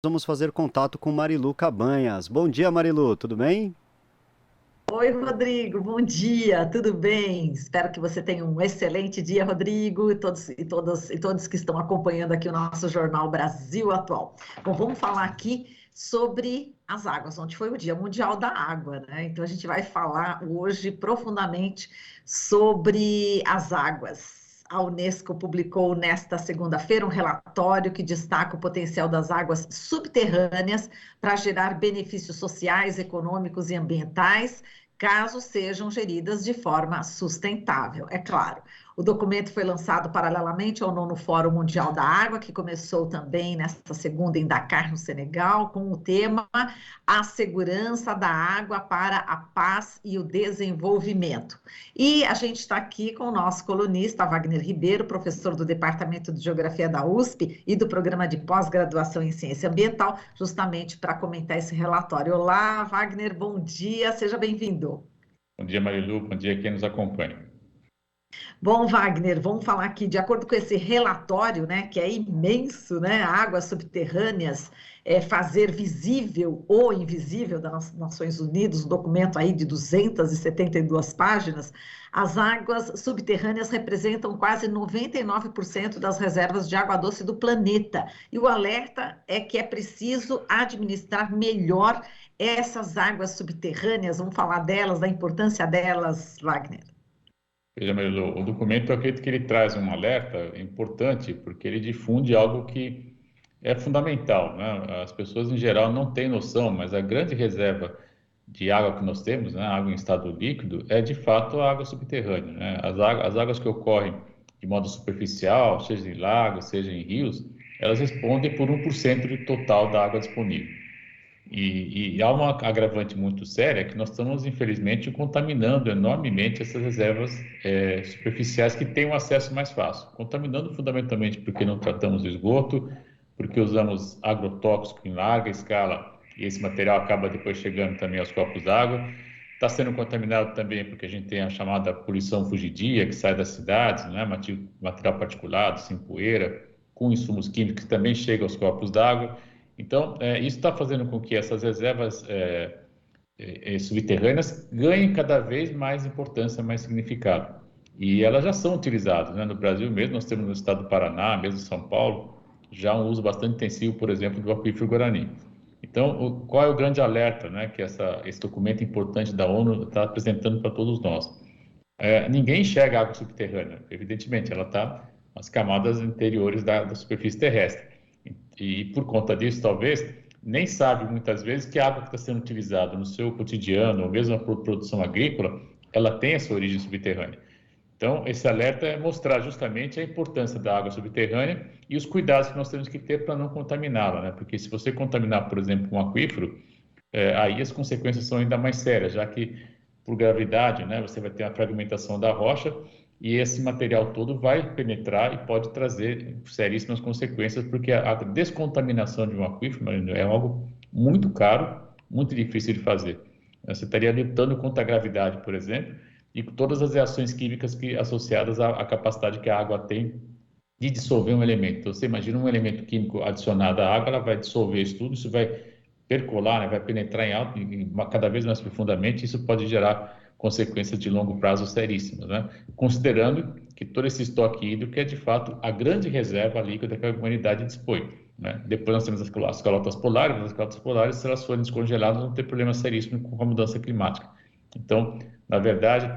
Vamos fazer contato com Marilu Cabanhas. Bom dia, Marilu, tudo bem? Oi, Rodrigo, bom dia, tudo bem? Espero que você tenha um excelente dia, Rodrigo, e todos que estão acompanhando aqui o nosso Jornal Brasil Atual. Bom, vamos falar aqui sobre as águas. Ontem foi o Dia Mundial da Água, né? Então a gente vai falar hoje profundamente sobre as águas. A Unesco publicou nesta segunda-feira um relatório que destaca o potencial das águas subterrâneas para gerar benefícios sociais, econômicos e ambientais caso sejam geridas de forma sustentável, é claro. O documento foi lançado paralelamente ao nono Fórum Mundial da Água, que começou também nesta segunda em Dakar, no Senegal, com o tema A Segurança da Água para a Paz e o Desenvolvimento. E a gente está aqui com o nosso colunista, Wagner Ribeiro, professor do Departamento de Geografia da USP e do Programa de Pós-Graduação em Ciência Ambiental, justamente para comentar esse relatório. Olá, Wagner, bom dia, seja bem-vindo. Bom dia, Marilu. Bom dia quem nos acompanha. Bom, Wagner, vamos falar aqui, de acordo com esse relatório, né, que é imenso, né, águas subterrâneas, fazer visível ou invisível das Nações Unidas, um documento aí de 272 páginas, as águas subterrâneas representam quase 99% das reservas de água doce do planeta. E o alerta é que é preciso administrar melhor essas águas subterrâneas. Vamos falar delas, da importância delas, Wagner. Veja, Marilu, o documento, eu acredito que ele traz um alerta importante, porque ele difunde algo que é fundamental, né? As pessoas, em geral, não têm noção, mas a grande reserva de água que nós temos, né, água em estado líquido, é, de fato, a água subterrânea, né? As águas que ocorrem de modo superficial, seja em lagos, seja em rios, elas respondem por 1% do total da água disponível. E há uma agravante muito séria que nós estamos, infelizmente, contaminando enormemente essas reservas superficiais que têm um acesso mais fácil. Contaminando fundamentalmente porque não tratamos do esgoto, porque usamos agrotóxico em larga escala e esse material acaba depois chegando também aos corpos d'água. Está sendo contaminado também porque a gente tem a chamada poluição fugidia, que sai das cidades, né? Material particulado, sem poeira, com insumos químicos que também chegam aos corpos d'água. Então, isso está fazendo com que essas reservas subterrâneas ganhem cada vez mais importância, mais significado. E elas já são utilizadas, né? No Brasil mesmo, nós temos no estado do Paraná, mesmo em São Paulo, já um uso bastante intensivo, por exemplo, do aquífero Guarani. Então, qual é o grande alerta, né, que esse documento importante da ONU está apresentando para todos nós? Ninguém enxerga a água subterrânea, evidentemente, ela está nas camadas interiores da superfície terrestre. E por conta disso, talvez, nem sabe muitas vezes que a água que está sendo utilizada no seu cotidiano, ou mesmo na produção agrícola, ela tem essa origem subterrânea. Então, esse alerta é mostrar justamente a importância da água subterrânea e os cuidados que nós temos que ter para não contaminá-la, né? Porque se você contaminar, por exemplo, um aquífero, aí as consequências são ainda mais sérias, já que por gravidade, né, você vai ter a fragmentação da rocha e esse material todo vai penetrar e pode trazer seríssimas consequências, porque a descontaminação de um aquífero, Marino, é algo muito caro, muito difícil de fazer. Você estaria lutando contra a gravidade, por exemplo, e todas as reações químicas associadas à capacidade que a água tem de dissolver um elemento. Então, você imagina um elemento químico adicionado à água, ela vai dissolver isso tudo, isso vai percolar, né, vai penetrar cada vez mais profundamente, isso pode gerar consequências de longo prazo seríssimas, né? Considerando que todo esse estoque hídrico é, de fato, a grande reserva líquida que a humanidade dispõe, né? Depois nós temos as calotas polares, se elas forem descongeladas, vão ter problemas seríssimos com a mudança climática. Então, na verdade,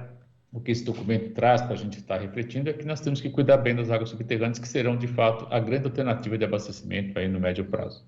o que esse documento traz para a gente estar refletindo é que nós temos que cuidar bem das águas subterrâneas, que serão, de fato, a grande alternativa de abastecimento aí no médio prazo.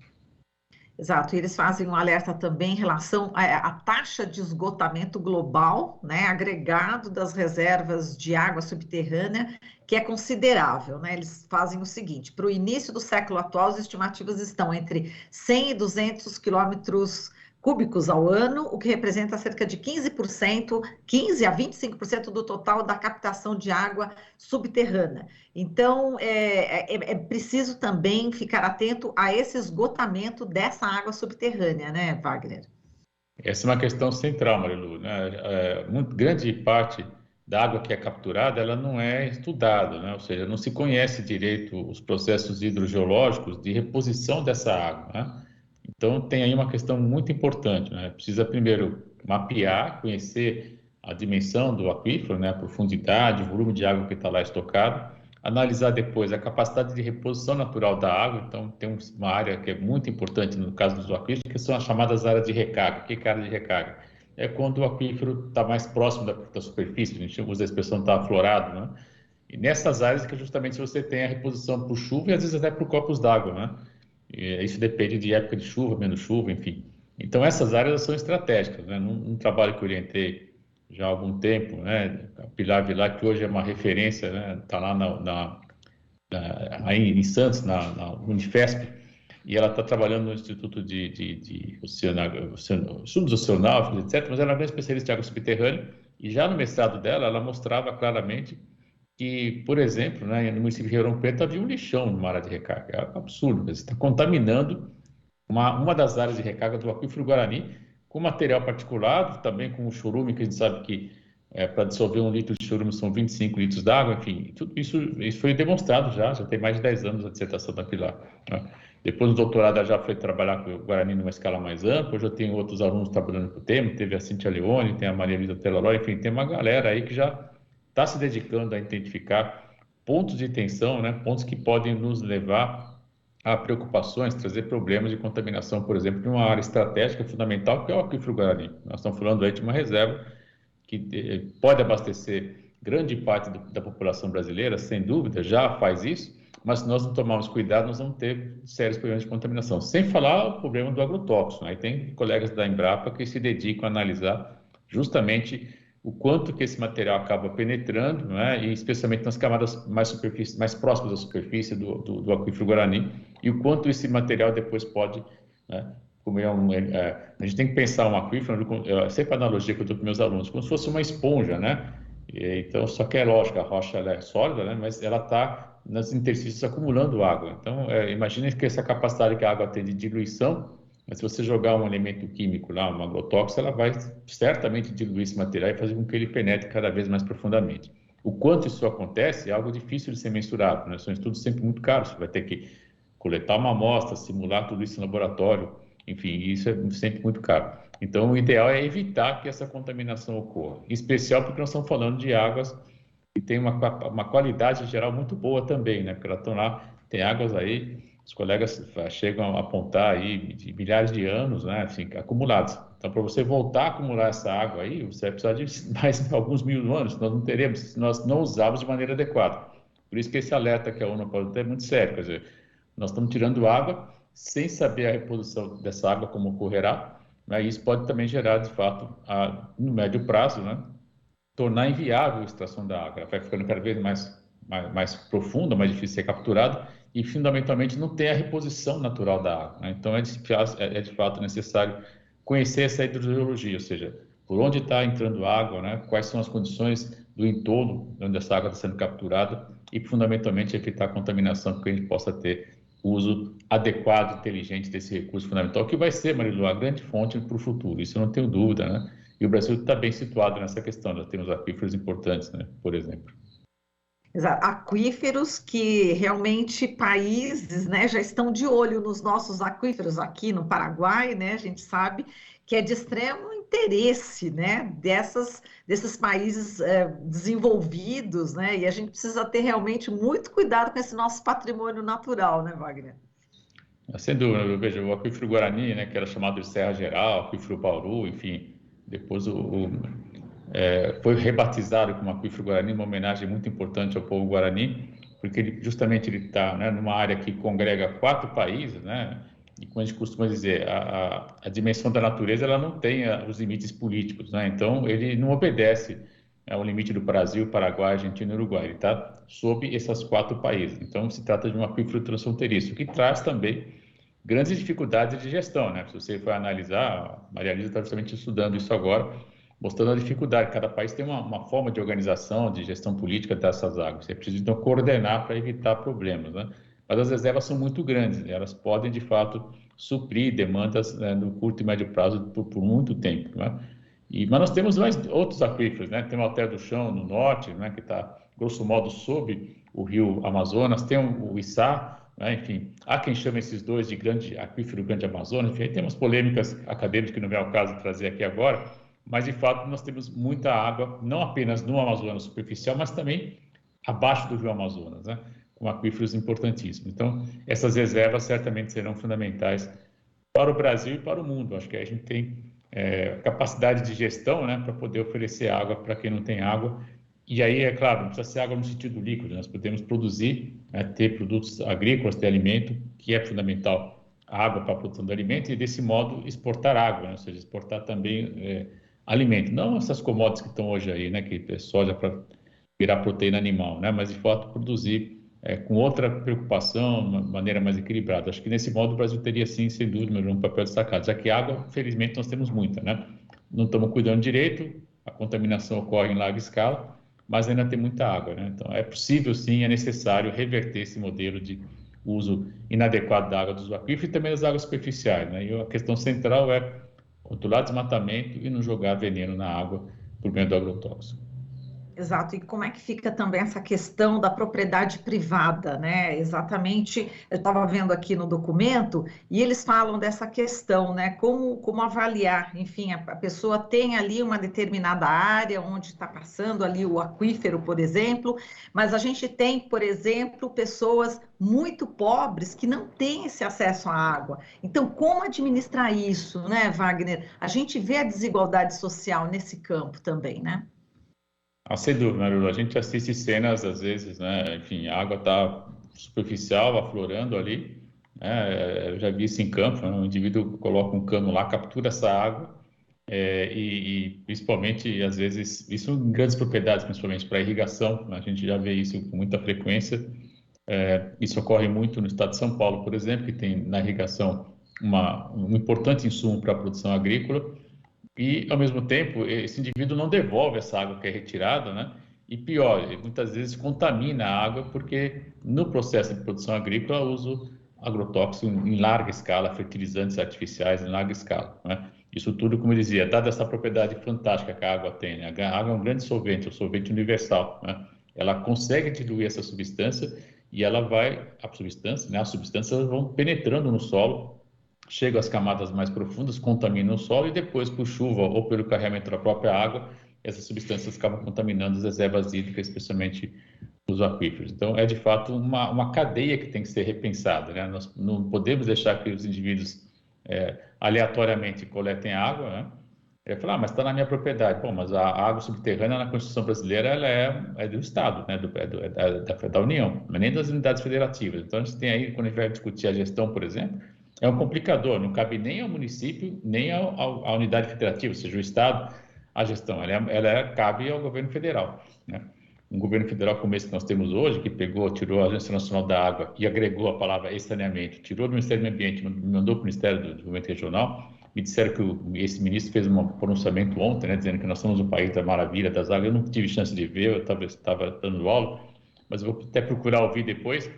Exato, e eles fazem um alerta também em relação à taxa de esgotamento global, né, agregado das reservas de água subterrânea, que é considerável, né? Eles fazem o seguinte: para o início do século atual, as estimativas estão entre 100 e 200 quilômetros cúbicos ao ano, o que representa cerca de 15%, 15 a 25% do total da captação de água subterrânea. Então, é preciso também ficar atento a esse esgotamento dessa água subterrânea, né, Wagner? Essa é uma questão central, Marilu, né? Muito grande parte da água que é capturada, ela não é estudada, né? Ou seja, não se conhece direito os processos hidrogeológicos de reposição dessa água, né? Então, tem aí uma questão muito importante, né? Precisa primeiro mapear, conhecer a dimensão do aquífero, né? A profundidade, o volume de água que está lá estocado, analisar depois a capacidade de reposição natural da água. Então, tem uma área que é muito importante no caso dos aquíferos, que são as chamadas áreas de recarga. O que é área de recarga? É quando o aquífero está mais próximo da superfície, a gente usa a expressão está aflorado, né? E nessas áreas que justamente você tem a reposição por chuva e às vezes até por corpos d'água, né? E isso depende de época de chuva, menos chuva, enfim. Então, essas áreas são estratégicas, né? Num trabalho que eu orientei já há algum tempo, né? A Pilar Vilar, que hoje é uma referência, né? Está lá aí em Santos, na Unifesp, e ela está trabalhando no Instituto de Estudos Oceanográficos, etc., mas ela é uma grande especialista em água subterrânea, e já no mestrado dela, ela mostrava claramente que, por exemplo, né, no município de Ribeirão Preto havia um lixão numa área de recarga. É absurdo, você está contaminando uma das áreas de recarga do aquífero Guarani com material particulado, também com o chorume, que a gente sabe que para dissolver 1 litro de chorume são 25 litros d'água, enfim, tudo isso foi demonstrado já tem mais de 10 anos a dissertação da Pilar, né? Depois do doutorado, ela já foi trabalhar com o Guarani numa escala mais ampla. Hoje eu tenho outros alunos trabalhando com o tema, teve a Cíntia Leone, tem a Maria Luísa Tellaló, enfim, tem uma galera aí que já está se dedicando a identificar pontos de tensão, né, pontos que podem nos levar a preocupações, trazer problemas de contaminação, por exemplo, de uma área estratégica fundamental, que é o aquífero Guarani. Nós estamos falando aí de uma reserva que pode abastecer grande parte da população brasileira, sem dúvida, já faz isso, mas se nós não tomarmos cuidado, nós vamos ter sérios problemas de contaminação. Sem falar o problema do agrotóxico. Aí tem colegas da Embrapa que se dedicam a analisar justamente o quanto que esse material acaba penetrando, né, e especialmente nas camadas mais próximas da superfície do aquífero Guarani, e o quanto esse material depois pode, né, como a gente tem que pensar um aquífero, sempre a analogia que eu dou para meus alunos, como se fosse uma esponja, né? Então, só que é lógico, a rocha ela é sólida, né, mas ela está nas interstícios acumulando água. Então, imagine que essa capacidade que a água tem de diluição, mas se você jogar um elemento químico lá, um agrotóxico, ela vai certamente diluir esse material e fazer com que ele penetre cada vez mais profundamente. O quanto isso acontece é algo difícil de ser mensurado, né? São estudos sempre muito caros, você vai ter que coletar uma amostra, simular tudo isso em laboratório, enfim, isso é sempre muito caro. Então, o ideal é evitar que essa contaminação ocorra, em especial porque nós estamos falando de águas que têm uma qualidade geral muito boa também, né? Porque elas estão lá, tem águas aí, os colegas chegam a apontar aí de milhares de anos, né, assim, acumulados. Então, para você voltar a acumular essa água aí, você vai precisar de mais alguns mil anos, nós não teremos, se nós não usarmos de maneira adequada. Por isso que esse alerta que a ONU pode ter é muito sério, quer dizer, nós estamos tirando água sem saber a reposição dessa água como ocorrerá, né, e isso pode também gerar, de fato, no médio prazo, né, tornar inviável a extração da água. Ela vai ficando cada vez mais profunda, mais difícil de ser capturada, e fundamentalmente não tem a reposição natural da água, né? Então é de fato necessário conhecer essa hidrogeologia, ou seja, por onde está entrando água, né? Quais são as condições do entorno onde essa água está sendo capturada e fundamentalmente evitar a contaminação para que a gente possa ter uso adequado, inteligente desse recurso fundamental, que vai ser, Marilu, a grande fonte para o futuro, isso eu não tenho dúvida, né? E o Brasil está bem situado nessa questão, nós temos aquíferos importantes, né? Por exemplo. Exato. Aquíferos que realmente países, né, já estão de olho nos nossos aquíferos aqui no Paraguai, né, a gente sabe que é de extremo interesse, né, desses países desenvolvidos, né, e a gente precisa ter realmente muito cuidado com esse nosso patrimônio natural, né, Wagner? Sem dúvida, veja, o aquífero Guarani, né, que era chamado de Serra Geral, aquífero Bauru, enfim, depois foi rebatizado como aquífero Guarani, uma homenagem muito importante ao povo Guarani, porque ele está, né, numa área que congrega 4 países, né, e como a gente costuma dizer, a dimensão da natureza ela não tem os limites políticos, né, então ele não obedece ao limite do Brasil, Paraguai, Argentina e Uruguai, ele está sob esses 4 países, então se trata de um aquífero transfronteiriço, que traz também grandes dificuldades de gestão, né, se você for analisar, a Maria Luísa está justamente estudando isso agora, mostrando a dificuldade. Cada país tem uma forma de organização, de gestão política dessas águas. É preciso, então, coordenar para evitar problemas, né? Mas as reservas são muito grandes. Elas podem, de fato, suprir demandas, né, no curto e médio prazo por muito tempo, né? Mas nós temos mais outros aquíferos, né? Tem o Alter do Chão, no norte, né, que está, grosso modo, sob o rio Amazonas. Tem o Içá, né? Enfim, há quem chame esses dois de grande aquífero, grande Amazonas. Enfim, aí tem umas polêmicas acadêmicas que não é o caso trazer aqui agora, mas de fato nós temos muita água, não apenas no Amazonas superficial, mas também abaixo do Rio Amazonas, né? Com aquíferos importantíssimos. Então, essas reservas certamente serão fundamentais para o Brasil e para o mundo. Acho que a gente tem capacidade de gestão, né, para poder oferecer água para quem não tem água. E aí, é claro, não precisa ser água no sentido líquido, nós podemos produzir, né, ter produtos agrícolas, ter alimento, que é fundamental a água para a produção de alimento, e desse modo exportar água, né, ou seja, exportar também alimento. Não essas commodities que estão hoje aí, né, que é soja para virar proteína animal, né, mas de fato produzir com outra preocupação, uma maneira mais equilibrada. Acho que nesse modo o Brasil teria sim, sem dúvida, um papel destacado, já que água, felizmente, nós temos muita, né? Não estamos cuidando direito, a contaminação ocorre em larga escala, mas ainda tem muita água, né? Então é possível sim, é necessário reverter esse modelo de uso inadequado da água dos aquíferos e também das águas superficiais, né? E a questão central é controlar desmatamento e não jogar veneno na água por meio do agrotóxico. Exato, e como é que fica também essa questão da propriedade privada, né? Exatamente, eu estava vendo aqui no documento e eles falam dessa questão, né? Como avaliar, enfim, a pessoa tem ali uma determinada área onde está passando ali o aquífero, por exemplo, mas a gente tem, por exemplo, pessoas muito pobres que não têm esse acesso à água. Então, como administrar isso, né, Wagner? A gente vê a desigualdade social nesse campo também, né? Sem dúvida, Marilu. A gente assiste cenas, às vezes, né? Enfim, a água está superficial, aflorando ali, né? Eu já vi isso em campo, né? O indivíduo coloca um cano lá, captura essa água, e principalmente, às vezes, isso em grandes propriedades, principalmente para irrigação, né? A gente já vê isso com muita frequência. Isso ocorre muito no estado de São Paulo, por exemplo, que tem na irrigação um importante insumo para a produção agrícola. E, ao mesmo tempo, esse indivíduo não devolve essa água que é retirada, né? E pior, ele muitas vezes contamina a água porque no processo de produção agrícola usa agrotóxico em larga escala, fertilizantes artificiais em larga escala, né? Isso tudo, como eu dizia, dada essa propriedade fantástica que a água tem, né? A água é um grande solvente, um solvente universal, né? Ela consegue diluir essa substância e ela vai, né? As substâncias vão penetrando no solo, chegam às camadas mais profundas, contaminam o solo e depois, por chuva ou pelo carregamento da própria água, essas substâncias acabam contaminando as reservas hídricas, especialmente os aquíferos. Então, é de fato uma cadeia que tem que ser repensada, né? Nós não podemos deixar que os indivíduos aleatoriamente coletem água, né? Falar, mas está na minha propriedade. Bom, mas a água subterrânea na Constituição brasileira ela é do Estado, né? Da União, mas nem das unidades federativas. Então, a gente tem aí, quando a gente vai discutir a gestão, por exemplo, é um complicador, não cabe nem ao município, nem à unidade federativa, ou seja, o Estado, a gestão, cabe ao governo federal, né? Um governo federal como esse que nós temos hoje, que tirou a Agência Nacional da Água e agregou a palavra saneamento, tirou do Ministério do Meio Ambiente, mandou para o Ministério do Desenvolvimento Regional. Me disseram que esse ministro fez um pronunciamento ontem, né, dizendo que nós somos o país da maravilha das águas. Eu não tive chance de ver, eu estava dando aula, mas eu vou até procurar ouvir depois.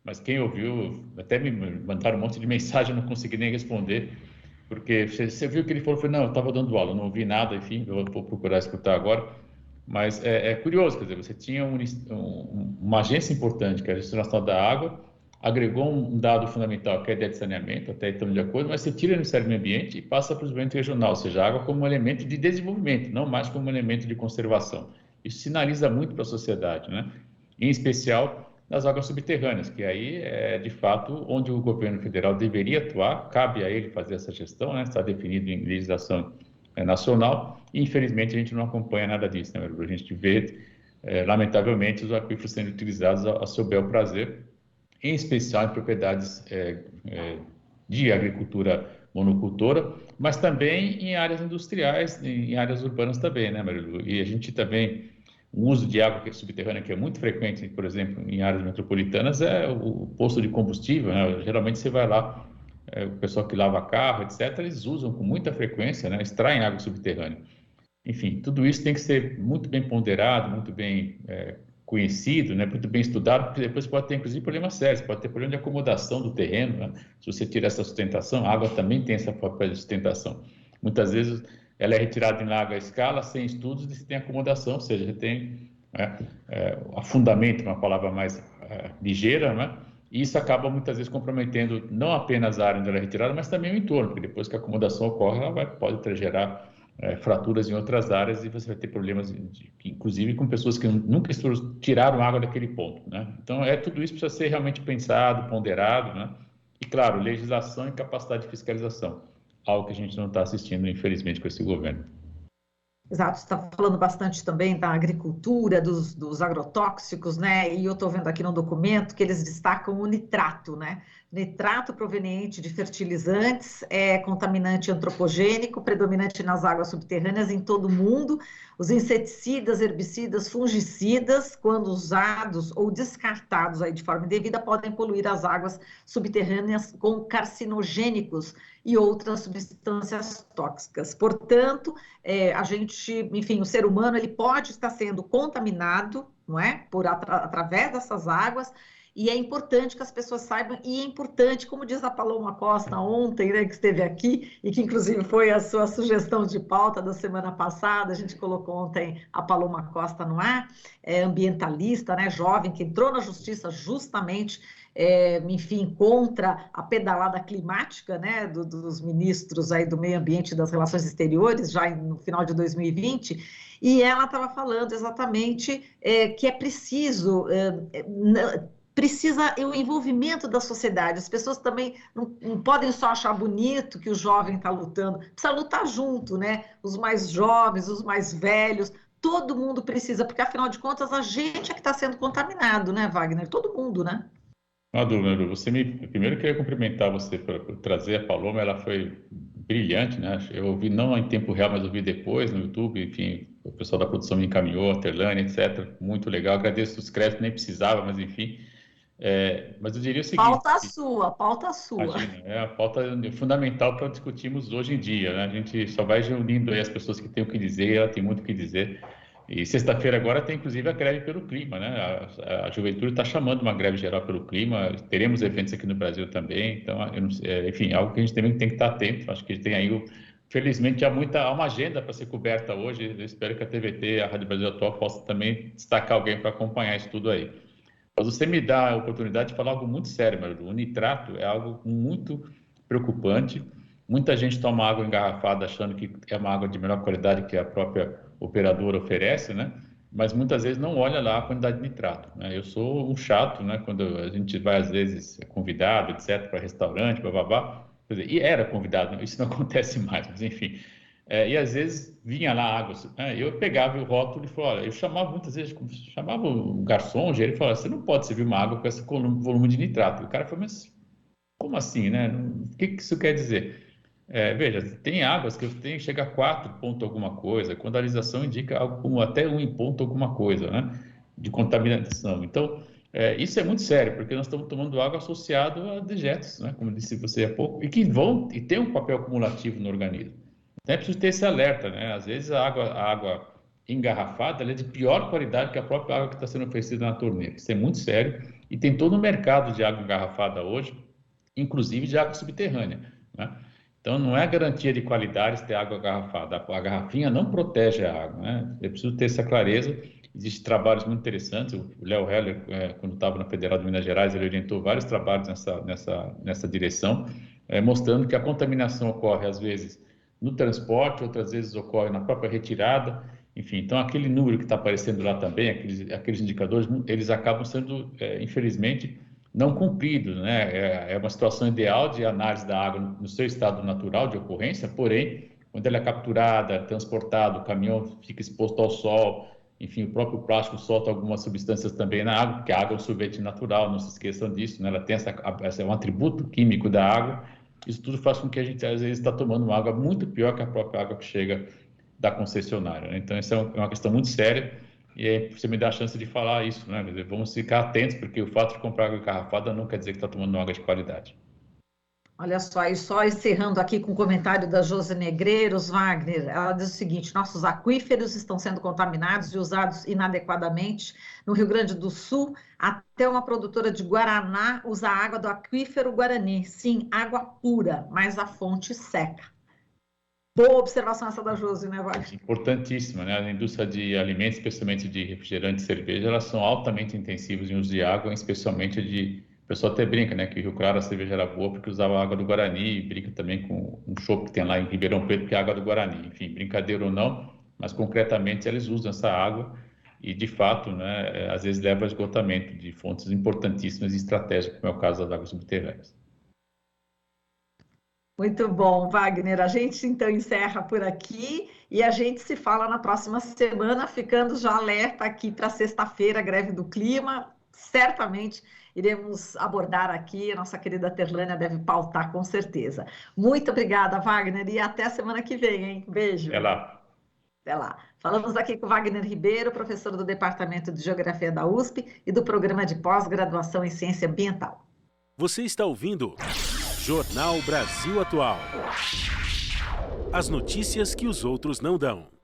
Mas quem ouviu, até me mandaram um monte de mensagem, eu não consegui nem responder, porque você viu que ele falou, não, eu estava dando aula, não ouvi nada, enfim, eu vou procurar escutar agora. Mas é curioso, quer dizer, você tinha uma agência importante, que é a Agência Nacional da Água, agregou um dado fundamental, que é a ideia de saneamento, até estamos de acordo, mas você tira o Ministério do Meio Ambiente e passa para o desenvolvimento regional, ou seja, a água como um elemento de desenvolvimento, não mais como um elemento de conservação. Isso sinaliza muito para a sociedade, né? Em especial nas águas subterrâneas, que aí é, de fato, onde o governo federal deveria atuar, cabe a ele fazer essa gestão, né? Está definido em legislação nacional, e infelizmente a gente não acompanha nada disso, né? A gente vê, lamentavelmente, os aquíferos sendo utilizados a seu bel prazer, em especial em propriedades de agricultura monocultora, mas também em áreas industriais, em áreas urbanas também, né, Marilu? E a gente também, o uso de água subterrânea, que é muito frequente, por exemplo, em áreas metropolitanas, é o posto de combustível, né? Geralmente você vai lá, o pessoal que lava carro, etc., eles usam com muita frequência, né? Extraem água subterrânea. Enfim, tudo isso tem que ser muito bem ponderado, muito bem conhecido, né, muito bem estudado, porque depois pode ter, inclusive, problemas sérios, pode ter problema de acomodação do terreno, né? Se você tira essa sustentação, a água também tem essa própria sustentação. Muitas vezes ela é retirada em larga escala, sem estudos, e você tem acomodação, ou seja, você tem afundamento, uma palavra mais ligeira, né? E isso acaba muitas vezes comprometendo não apenas a área onde ela é retirada, mas também o entorno, porque depois que a acomodação ocorre, pode gerar fraturas em outras áreas e você vai ter problemas, inclusive com pessoas que nunca tiraram água daquele ponto, né? Então, tudo isso precisa ser realmente pensado, ponderado, né? E, claro, legislação e capacidade de fiscalização, algo que a gente não está assistindo, infelizmente, com esse governo. Exato, você está falando bastante também da agricultura, dos agrotóxicos, né? E eu estou vendo aqui no documento que eles destacam o nitrato, né? Nitrato proveniente de fertilizantes é contaminante antropogênico, predominante nas águas subterrâneas em todo o mundo. Os inseticidas, herbicidas, fungicidas, quando usados ou descartados aí de forma indevida, podem poluir as águas subterrâneas com carcinogênicos e outras substâncias tóxicas. Portanto, a gente, enfim, o ser humano ele pode estar sendo contaminado, não é, através dessas águas. E é importante que as pessoas saibam, e é importante, como diz a Paloma Costa ontem, né, que esteve aqui, e que inclusive foi a sua sugestão de pauta da semana passada, a gente colocou ontem a Paloma Costa no ar, ambientalista, né, jovem, que entrou na justiça justamente, enfim, contra a pedalada climática, né, dos ministros aí do meio ambiente e das relações exteriores, já no final de 2020, e ela estava falando exatamente que é preciso... precisa o envolvimento da sociedade. As pessoas também não podem só achar bonito que o jovem está lutando, precisa lutar junto, né? Os mais jovens, os mais velhos, todo mundo precisa, porque afinal de contas a gente é que está sendo contaminado, né, Wagner? Todo mundo, né? Não há dúvida, Lu. Primeiro eu queria cumprimentar você por trazer a Paloma, ela foi brilhante, né? Eu ouvi não em tempo real, mas ouvi depois no YouTube, enfim, o pessoal da produção me encaminhou, a Terlane, etc. Muito legal, agradeço os créditos, nem precisava, mas enfim. Mas eu diria o seguinte... Pauta sua. Imagina, a pauta é fundamental para discutirmos hoje em dia, né? A gente só vai reunindo aí as pessoas que têm o que dizer, ela tem muito o que dizer. E sexta-feira agora tem inclusive a greve pelo clima, né? A juventude está chamando uma greve geral pelo clima, teremos eventos aqui no Brasil também, então, enfim, algo que a gente também tem que estar atento. Acho que tem aí, felizmente, há uma agenda para ser coberta hoje. Eu espero que a TVT, a Rádio Brasil Atual, possa também destacar alguém para acompanhar isso tudo aí. Mas você me dá a oportunidade de falar algo muito sério, Maru. O nitrato é algo muito preocupante. Muita gente toma água engarrafada achando que é uma água de melhor qualidade que a própria operadora oferece, né? Mas muitas vezes não olha lá a quantidade de nitrato, né? Eu sou um chato, né? Quando a gente vai, às vezes, convidado, etc., para restaurante, bababá. Quer dizer, e era convidado, isso não acontece mais, mas enfim. E às vezes vinha lá água, né? Eu pegava o rótulo e falava, olha, eu chamava muitas vezes, chamava o garçom, o gerente, e falava, você não pode servir uma água com esse volume de nitrato. E o cara falou, mas como assim, né? O que isso quer dizer? Veja, tem águas que chega a 4 ponto alguma coisa, quando a legislação indica algo como até 1 ponto alguma coisa, né? De contaminação. Então, isso é muito sério, porque nós estamos tomando água associada a dejetos, né? Como disse você há pouco, e tem um papel acumulativo no organismo. Então, é preciso ter esse alerta, né? Às vezes a água engarrafada ela é de pior qualidade que a própria água que está sendo oferecida na torneira. Isso é muito sério e tem todo o mercado de água engarrafada hoje, inclusive de água subterrânea, né? Então, não é garantia de qualidade ter água engarrafada. A garrafinha não protege a água, né? É preciso ter essa clareza. Existem trabalhos muito interessantes. O Léo Heller, quando estava na Federal de Minas Gerais, ele orientou vários trabalhos nessa direção, mostrando que a contaminação ocorre, às vezes, no transporte, outras vezes ocorre na própria retirada. Enfim, então, aquele número que está aparecendo lá também, aqueles indicadores, eles acabam sendo, infelizmente, não cumpridos, né? É uma situação ideal de análise da água no seu estado natural de ocorrência, porém, quando ela é capturada, transportada, o caminhão fica exposto ao sol, enfim, o próprio plástico solta algumas substâncias também na água, porque a água é um solvente natural, não se esqueçam disso, né? Ela tem um atributo químico da água, isso tudo faz com que a gente, às vezes, está tomando uma água muito pior que a própria água que chega da concessionária, né? Então, isso é uma questão muito séria. E aí você me dá a chance de falar isso, né? Quer dizer, vamos ficar atentos, porque o fato de comprar água engarrafada não quer dizer que está tomando água de qualidade. Olha só, e só encerrando aqui com o comentário da Josi Negreiros, Wagner, ela diz o seguinte, nossos aquíferos estão sendo contaminados e usados inadequadamente. No Rio Grande do Sul, até uma produtora de Guaraná usa a água do aquífero Guarani. Sim, água pura, mas a fonte seca. Boa observação essa da Josi, né, Wagner? Importantíssima, né? A indústria de alimentos, especialmente de refrigerante e cerveja, elas são altamente intensivas em uso de água, especialmente pessoal até brinca, né, que o Rio Claro a cerveja era boa porque usava água do Guarani, e brinca também com um chopp que tem lá em Ribeirão Preto, que é água do Guarani. Enfim, brincadeira ou não, mas concretamente eles usam essa água e, de fato, né, às vezes leva a esgotamento de fontes importantíssimas e estratégicas, como é o caso das águas subterrâneas. Muito bom, Wagner. A gente então encerra por aqui e a gente se fala na próxima semana, ficando já alerta aqui para sexta-feira, greve do clima. Certamente iremos abordar aqui, a nossa querida Terlânia deve pautar com certeza. Muito obrigada, Wagner, e até a semana que vem, hein? Beijo. É lá. Até lá. Falamos aqui com Wagner Ribeiro, professor do Departamento de Geografia da USP e do Programa de Pós-Graduação em Ciência Ambiental. Você está ouvindo Jornal Brasil Atual. As notícias que os outros não dão.